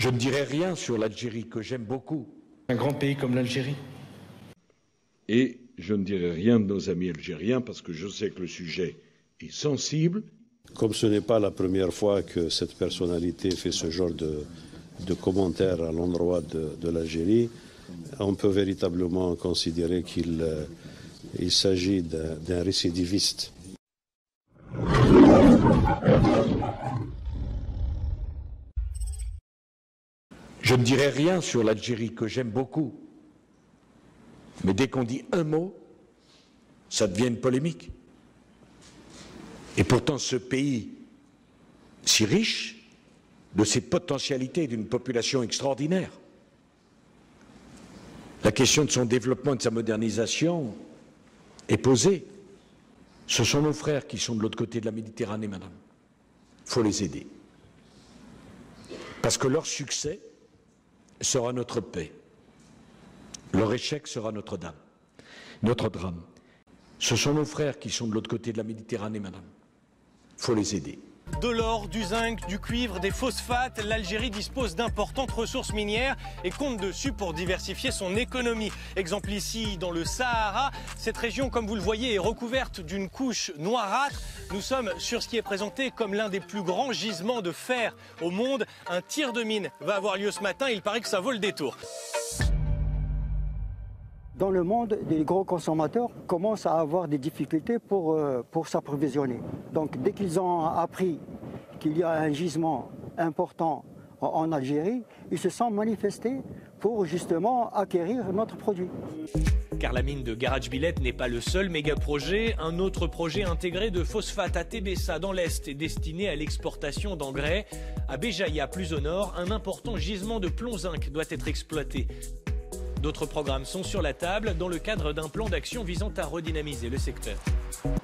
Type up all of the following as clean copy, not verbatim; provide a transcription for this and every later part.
Je ne dirai rien sur l'Algérie, que j'aime beaucoup. Un grand pays comme l'Algérie. Et je ne dirai rien de nos amis algériens parce que je sais que le sujet est sensible. Comme ce n'est pas la première fois que cette personnalité fait ce genre de commentaires à l'endroit de l'Algérie, on peut véritablement considérer qu'il s'agit d'un récidiviste. Je ne dirai rien sur l'Algérie, que j'aime beaucoup. Mais dès qu'on dit un mot, ça devient une polémique. Et pourtant, ce pays, si riche, de ses potentialités, d'une population extraordinaire, la question de son développement et de sa modernisation est posée. Ce sont nos frères qui sont de l'autre côté de la Méditerranée, madame. Il faut les aider. Parce que leur succès sera notre paix. Leur échec sera notre drame. Ce sont nos frères qui sont de l'autre côté de la Méditerranée, madame. Il faut les aider. De l'or, du zinc, du cuivre, des phosphates, l'Algérie dispose d'importantes ressources minières et compte dessus pour diversifier son économie. Exemple ici dans le Sahara, cette région, comme vous le voyez, est recouverte d'une couche noirâtre. Nous sommes sur ce qui est présenté comme l'un des plus grands gisements de fer au monde. Un tir de mine va avoir lieu ce matin, il paraît que ça vaut le détour. Dans le monde, les gros consommateurs commencent à avoir des difficultés pour s'approvisionner. Donc dès qu'ils ont appris qu'il y a un gisement important en Algérie, ils se sont manifestés pour justement acquérir notre produit. Car la mine de Garage-Billet n'est pas le seul méga-projet. Un autre projet intégré de phosphate à Tébessa dans l'Est est destiné à l'exportation d'engrais. À Béjaïa, plus au nord, un important gisement de plomb-zinc doit être exploité. D'autres programmes sont sur la table dans le cadre d'un plan d'action visant à redynamiser le secteur.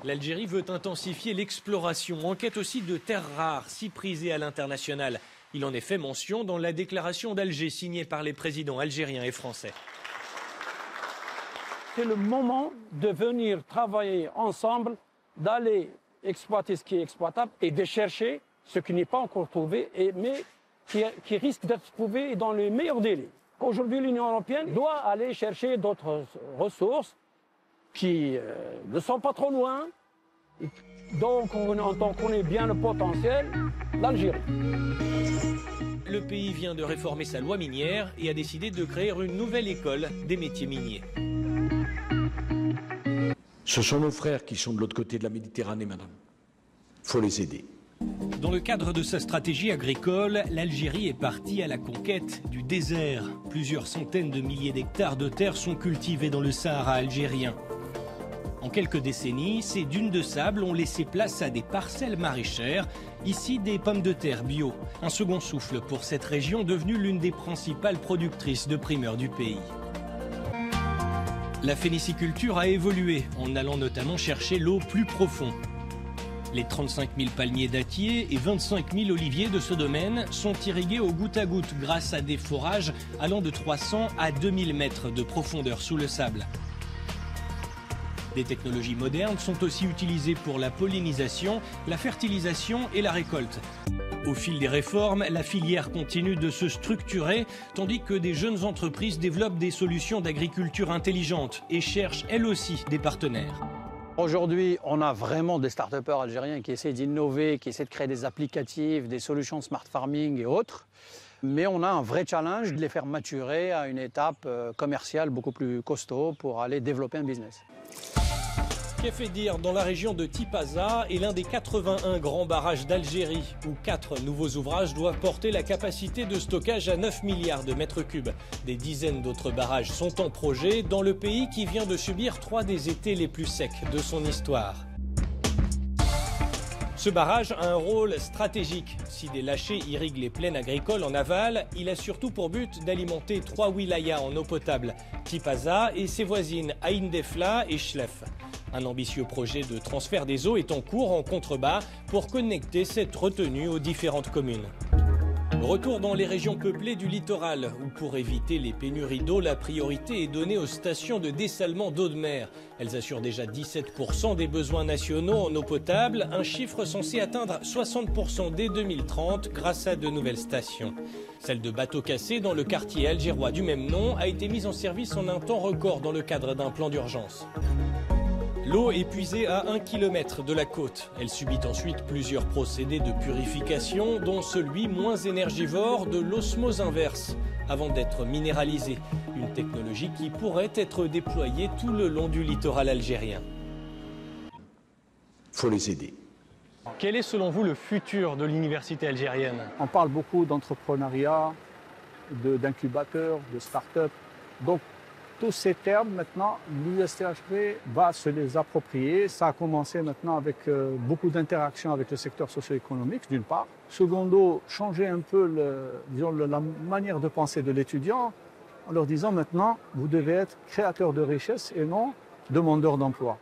L'Algérie veut intensifier l'exploration, en quête aussi de terres rares, si prisées à l'international. Il en est fait mention dans la déclaration d'Alger signée par les présidents algériens et français. C'est le moment de venir travailler ensemble, d'aller exploiter ce qui est exploitable et de chercher ce qui n'est pas encore trouvé, mais qui risque d'être trouvé dans les meilleurs délais. Aujourd'hui, l'Union européenne doit aller chercher d'autres ressources qui ne sont pas trop loin. Donc, on connaît bien le potentiel d'Algérie. Le pays vient de réformer sa loi minière et a décidé de créer une nouvelle école des métiers miniers. Ce sont nos frères qui sont de l'autre côté de la Méditerranée, madame. Il faut les aider. Dans le cadre de sa stratégie agricole, l'Algérie est partie à la conquête du désert. Plusieurs centaines de milliers d'hectares de terre sont cultivés dans le Sahara algérien. En quelques décennies, ces dunes de sable ont laissé place à des parcelles maraîchères, ici des pommes de terre bio. Un second souffle pour cette région devenue l'une des principales productrices de primeurs du pays. La phéniciculture a évolué, en allant notamment chercher l'eau plus profond. Les 35 000 palmiers dattiers et 25 000 oliviers de ce domaine sont irrigués au goutte à goutte grâce à des forages allant de 300 à 2000 mètres de profondeur sous le sable. Des technologies modernes sont aussi utilisées pour la pollinisation, la fertilisation et la récolte. Au fil des réformes, la filière continue de se structurer, tandis que des jeunes entreprises développent des solutions d'agriculture intelligente et cherchent elles aussi des partenaires. Aujourd'hui, on a vraiment des start-upers algériens qui essaient d'innover, qui essaient de créer des applicatifs, des solutions de smart farming et autres. Mais on a un vrai challenge de les faire maturer à une étape commerciale beaucoup plus costaud pour aller développer un business. Kéfedir, dans la région de Tipaza, est l'un des 81 grands barrages d'Algérie, où 4 nouveaux ouvrages doivent porter la capacité de stockage à 9 milliards de mètres cubes. Des dizaines d'autres barrages sont en projet dans le pays qui vient de subir 3 des étés les plus secs de son histoire. Ce barrage a un rôle stratégique. Si des lâchers irriguent les plaines agricoles en aval, il a surtout pour but d'alimenter 3 wilayas en eau potable, Tipaza et ses voisines Aïn Defla et Chlef. Un ambitieux projet de transfert des eaux est en cours en contrebas pour connecter cette retenue aux différentes communes. Retour dans les régions peuplées du littoral, où pour éviter les pénuries d'eau, la priorité est donnée aux stations de dessalement d'eau de mer. Elles assurent déjà 17% des besoins nationaux en eau potable, un chiffre censé atteindre 60% dès 2030 grâce à de nouvelles stations. Celle de Bateau-Cassé, dans le quartier algérois du même nom, a été mise en service en un temps record dans le cadre d'un plan d'urgence. L'eau est puisée à 1 km de la côte. Elle subit ensuite plusieurs procédés de purification, dont celui moins énergivore de l'osmose inverse, avant d'être minéralisée. Une technologie qui pourrait être déployée tout le long du littoral algérien. Il faut les aider. Quel est selon vous le futur de l'université algérienne? On parle beaucoup d'entrepreneuriat, d'incubateurs, de start-up. Donc, tous ces termes, maintenant, l'USTHP va se les approprier. Ça a commencé maintenant avec beaucoup d'interactions avec le secteur socio-économique, d'une part. Secondo, changer un peu la manière de penser de l'étudiant en leur disant maintenant, vous devez être créateur de richesse et non demandeur d'emploi.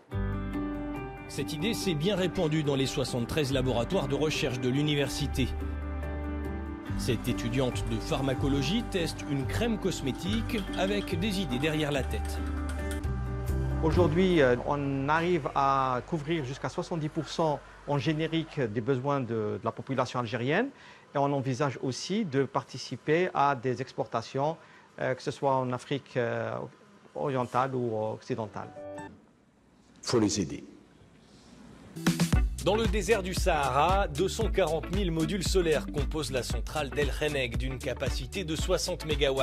Cette idée s'est bien répandue dans les 73 laboratoires de recherche de l'université. Cette étudiante de pharmacologie teste une crème cosmétique avec des idées derrière la tête. Aujourd'hui, on arrive à couvrir jusqu'à 70% en générique des besoins de la population algérienne et on envisage aussi de participer à des exportations, que ce soit en Afrique orientale ou occidentale. Il faut les aider. Dans le désert du Sahara, 240 000 modules solaires composent la centrale d'El Kheneg d'une capacité de 60 MW.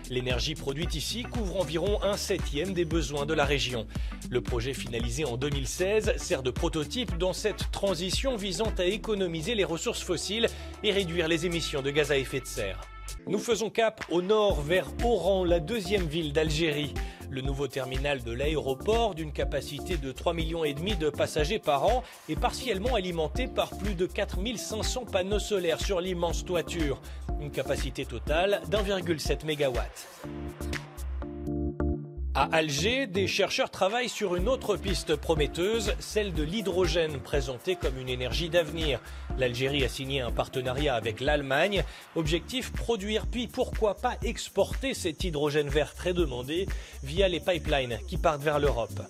L'énergie produite ici couvre environ 1/7 des besoins de la région. Le projet finalisé en 2016 sert de prototype dans cette transition visant à économiser les ressources fossiles et réduire les émissions de gaz à effet de serre. Nous faisons cap au nord vers Oran, la deuxième ville d'Algérie. Le nouveau terminal de l'aéroport, d'une capacité de 3,5 millions de passagers par an, est partiellement alimenté par plus de 4500 panneaux solaires sur l'immense toiture. Une capacité totale d'1,7 MW. À Alger, des chercheurs travaillent sur une autre piste prometteuse, celle de l'hydrogène, présentée comme une énergie d'avenir. L'Algérie a signé un partenariat avec l'Allemagne. Objectif, produire puis pourquoi pas exporter cet hydrogène vert très demandé via les pipelines qui partent vers l'Europe.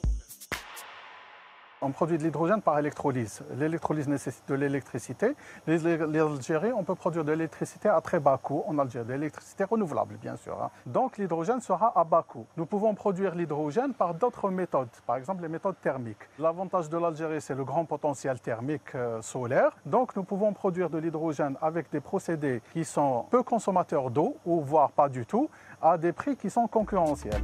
On produit de l'hydrogène par électrolyse. L'électrolyse nécessite de l'électricité. L'Algérie, on peut produire de l'électricité à très bas coût en Algérie, de l'électricité renouvelable, bien sûr. Donc l'hydrogène sera à bas coût. Nous pouvons produire l'hydrogène par d'autres méthodes, par exemple les méthodes thermiques. L'avantage de l'Algérie, c'est le grand potentiel thermique solaire. Donc nous pouvons produire de l'hydrogène avec des procédés qui sont peu consommateurs d'eau, ou voire pas du tout, à des prix qui sont concurrentiels.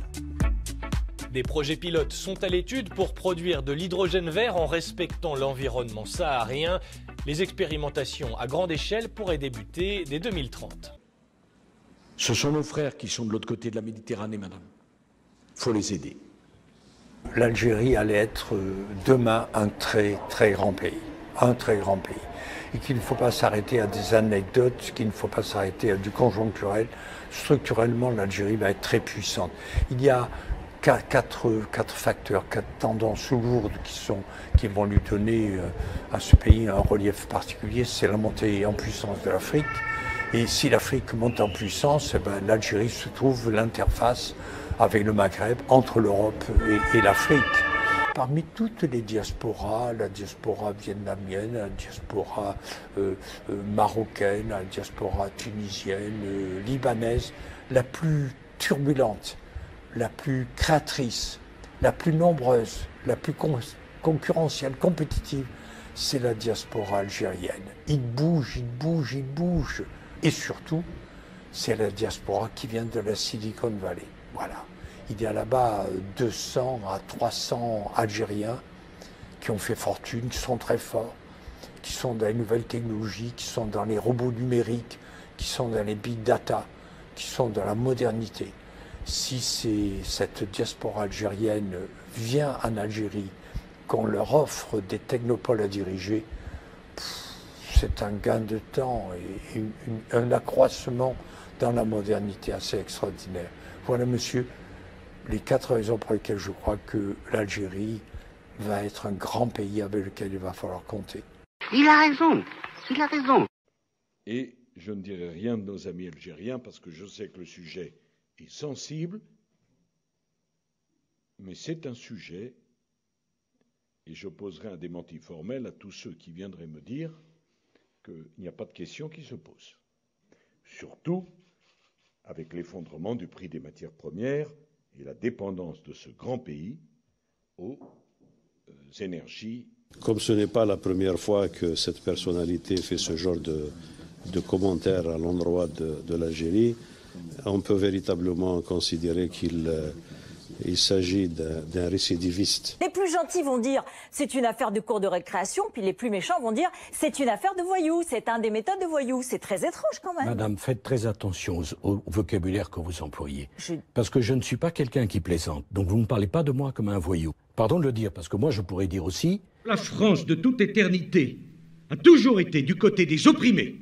Des projets pilotes sont à l'étude pour produire de l'hydrogène vert en respectant l'environnement saharien. Les expérimentations à grande échelle pourraient débuter dès 2030. Ce sont nos frères qui sont de l'autre côté de la Méditerranée, madame. Il faut les aider. L'Algérie allait être demain un très très grand pays. Un très grand pays. Et qu'il ne faut pas s'arrêter à des anecdotes, qu'il ne faut pas s'arrêter à du conjoncturel. Structurellement, l'Algérie va être très puissante. Il y a quatre facteurs, 4 tendances lourdes qui vont lui donner à ce pays un relief particulier. C'est la montée en puissance de l'Afrique. Et si l'Afrique monte en puissance, l'Algérie se trouve l'interface avec le Maghreb, entre l'Europe et l'Afrique. Parmi toutes les diasporas, la diaspora vietnamienne, la diaspora marocaine, la diaspora tunisienne, libanaise, la plus turbulente, la plus créatrice, la plus nombreuse, la plus concurrentielle, compétitive, c'est la diaspora algérienne. Il bouge, il bouge, il bouge. Et surtout, c'est la diaspora qui vient de la Silicon Valley. Voilà. Il y a là-bas 200 à 300 Algériens qui ont fait fortune, qui sont très forts, qui sont dans les nouvelles technologies, qui sont dans les robots numériques, qui sont dans les big data, qui sont dans la modernité. Si cette diaspora algérienne vient en Algérie, qu'on leur offre des technopoles à diriger, c'est un gain de temps et un accroissement dans la modernité assez extraordinaire. Voilà, monsieur, les 4 raisons pour lesquelles je crois que l'Algérie va être un grand pays avec lequel il va falloir compter. Il a raison, il a raison. Et je ne dirai rien de nos amis algériens parce que je sais que le sujet est sensible, mais c'est un sujet, et j'opposerai un démenti formel à tous ceux qui viendraient me dire qu'il n'y a pas de question qui se pose. Surtout avec l'effondrement du prix des matières premières et la dépendance de ce grand pays aux énergies. Comme ce n'est pas la première fois que cette personnalité fait ce genre de commentaires à l'endroit de l'Algérie, on peut véritablement considérer qu'il s'agit d'un récidiviste. Les plus gentils vont dire c'est une affaire de cour de récréation, puis les plus méchants vont dire c'est une affaire de voyous, c'est un des méthodes de voyous. C'est très étrange quand même. Madame, faites très attention au vocabulaire que vous employez. Parce que je ne suis pas quelqu'un qui plaisante, donc vous ne parlez pas de moi comme un voyou. Pardon de le dire, parce que moi je pourrais dire aussi... La France de toute éternité a toujours été du côté des opprimés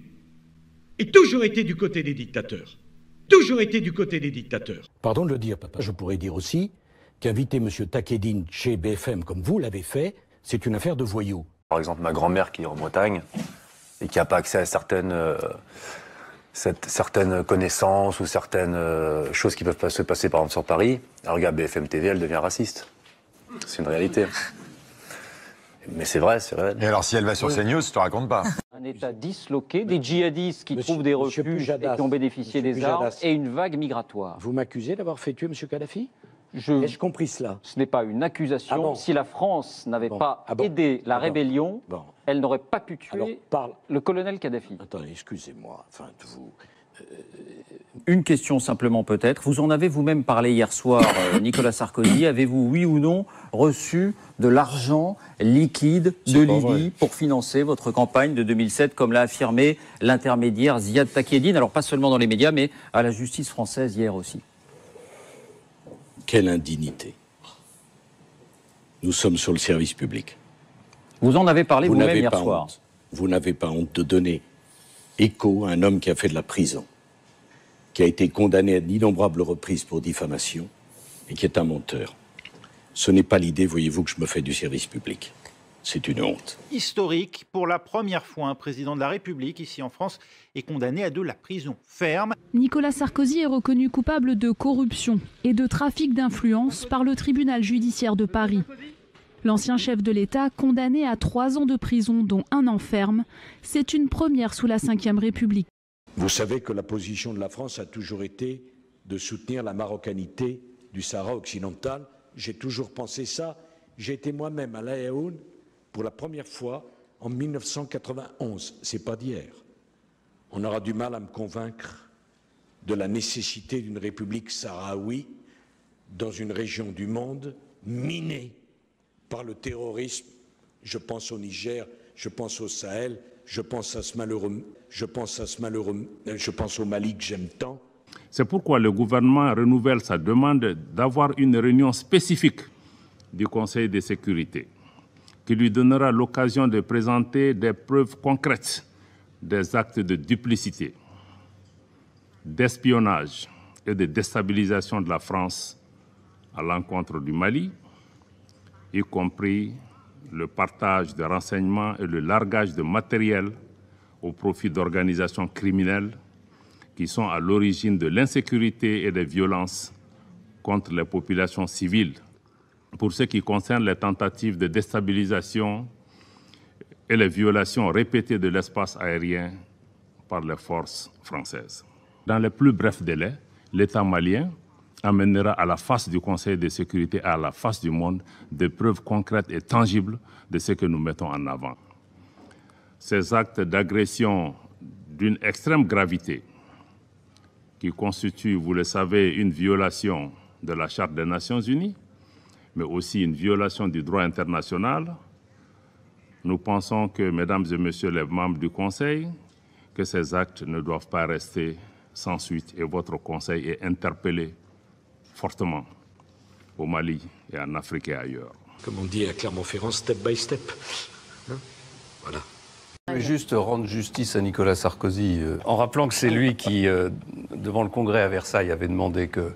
et toujours été du côté des dictateurs. Toujours été du côté des dictateurs. Pardon de le dire, papa, je pourrais dire aussi qu'inviter M. Takedine chez BFM comme vous l'avez fait, c'est une affaire de voyous. Par exemple, ma grand-mère qui est en Bretagne et qui n'a pas accès à certaines connaissances ou certaines choses qui peuvent se passer par exemple sur Paris, elle regarde BFM TV, elle devient raciste. C'est une réalité. Mais c'est vrai, c'est vrai. Et alors si elle va sur CNews, je te raconte pas. Un État disloqué, des djihadistes qui trouvent des refuges et qui ont bénéficié des armes, et une vague migratoire. Vous m'accusez d'avoir fait tuer M. Kadhafi ? Ai-je compris cela? Ce n'est pas une accusation. Ah bon? Si la France n'avait pas aidé la rébellion, elle n'aurait pas pu tuer le colonel Kadhafi. Attendez, excusez-moi. Enfin, vous... Une question simplement peut-être. Vous en avez vous-même parlé hier soir, Nicolas Sarkozy. Avez-vous, oui ou non, reçu de l'argent liquide de Libye pour financer votre campagne de 2007, comme l'a affirmé l'intermédiaire Ziad Takedine, alors pas seulement dans les médias, mais à la justice française hier aussi? Quelle indignité. Nous sommes sur le service public. Vous en avez parlé vous-même hier soir. Vous n'avez pas honte de donner écho à un homme qui a fait de la prison, qui a été condamné à d'innombrables reprises pour diffamation et qui est un menteur. Ce n'est pas l'idée, voyez-vous, que je me fais du service public. C'est une honte. Historique, pour la première fois, un président de la République, ici en France, est condamné à de la prison ferme. Nicolas Sarkozy est reconnu coupable de corruption et de trafic d'influence par le tribunal judiciaire de Paris. L'ancien chef de l'État, condamné à 3 ans de prison, dont 1 an ferme, c'est une première sous la Ve République. Vous savez que la position de la France a toujours été de soutenir la marocanité du Sahara occidental. J'ai toujours pensé ça. J'ai été moi-même à La Yaoundé pour la première fois en 1991. C'est pas d'hier. On aura du mal à me convaincre de la nécessité d'une république sahraoui dans une région du monde minée par le terrorisme. Je pense au Niger, je pense au Sahel, je pense au Mali que j'aime tant. C'est pourquoi le gouvernement renouvelle sa demande d'avoir une réunion spécifique du Conseil de sécurité qui lui donnera l'occasion de présenter des preuves concrètes des actes de duplicité, d'espionnage et de déstabilisation de la France à l'encontre du Mali, y compris le partage de renseignements et le largage de matériel au profit d'organisations criminelles qui sont à l'origine de l'insécurité et des violences contre les populations civiles. Pour ce qui concerne les tentatives de déstabilisation et les violations répétées de l'espace aérien par les forces françaises. Dans les plus brefs délais, l'État malien amènera à la face du Conseil de sécurité et à la face du monde des preuves concrètes et tangibles de ce que nous mettons en avant. Ces actes d'agression d'une extrême gravité, qui constituent, vous le savez, une violation de la Charte des Nations Unies, mais aussi une violation du droit international, nous pensons que, mesdames et messieurs les membres du Conseil, que ces actes ne doivent pas rester sans suite et votre Conseil est interpellé fortement au Mali et en Afrique et ailleurs. Comme on dit à Clermont-Ferrand, step by step. Voilà. Je vais juste rendre justice à Nicolas Sarkozy en rappelant que c'est lui qui, devant le Congrès à Versailles, avait demandé que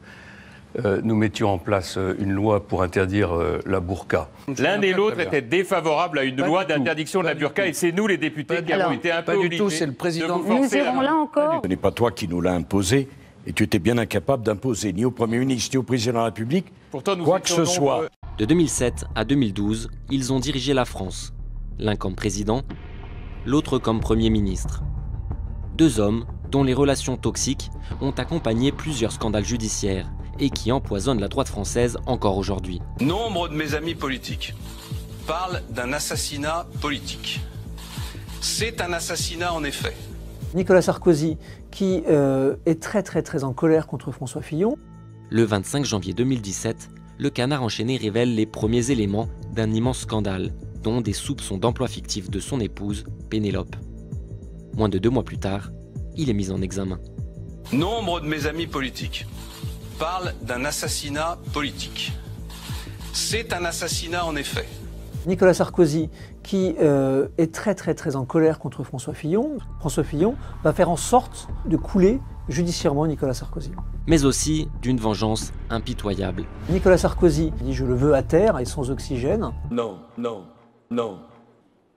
nous mettions en place une loi pour interdire la burqa. L'un et l'autre étaient défavorables à une loi d'interdiction de la burqa et c'est nous les députés qui avons été un peu obligés. Pas du tout, c'est le président. Nous irons là encore. Ce n'est pas toi qui nous l'as imposé et tu étais bien incapable d'imposer ni au Premier ministre ni au Président de la République quoi que ce soit. De 2007 à 2012, ils ont dirigé la France, l'un comme président, l'autre comme Premier ministre. Deux hommes dont les relations toxiques ont accompagné plusieurs scandales judiciaires et qui empoisonnent la droite française encore aujourd'hui. Nombre de mes amis politiques parlent d'un assassinat politique. C'est un assassinat en effet. Nicolas Sarkozy, qui est très en colère contre François Fillon. Le 25 janvier 2017, le Canard enchaîné révèle les premiers éléments d'un immense scandale, dont des soupçons d'emploi fictif de son épouse, Pénélope. Moins de 2 mois plus tard, il est mis en examen. Nombre de mes amis politiques parlent d'un assassinat politique. C'est un assassinat en effet. Nicolas Sarkozy, qui est très en colère contre François Fillon. François Fillon va faire en sorte de couler judiciairement Nicolas Sarkozy. Mais aussi d'une vengeance impitoyable. Nicolas Sarkozy dit « je le veux à terre et sans oxygène ». Non.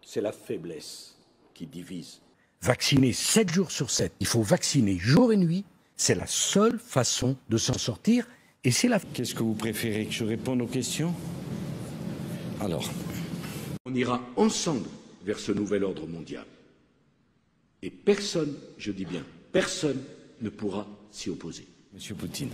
C'est la faiblesse qui divise. Vacciner 7 jours sur 7, il faut vacciner jour et nuit. C'est la seule façon de s'en sortir et c'est la... Qu'est-ce que vous préférez, que je réponde aux questions? Alors, on ira ensemble vers ce nouvel ordre mondial. Et personne, je dis bien, personne ne pourra s'y opposer. Monsieur Poutine.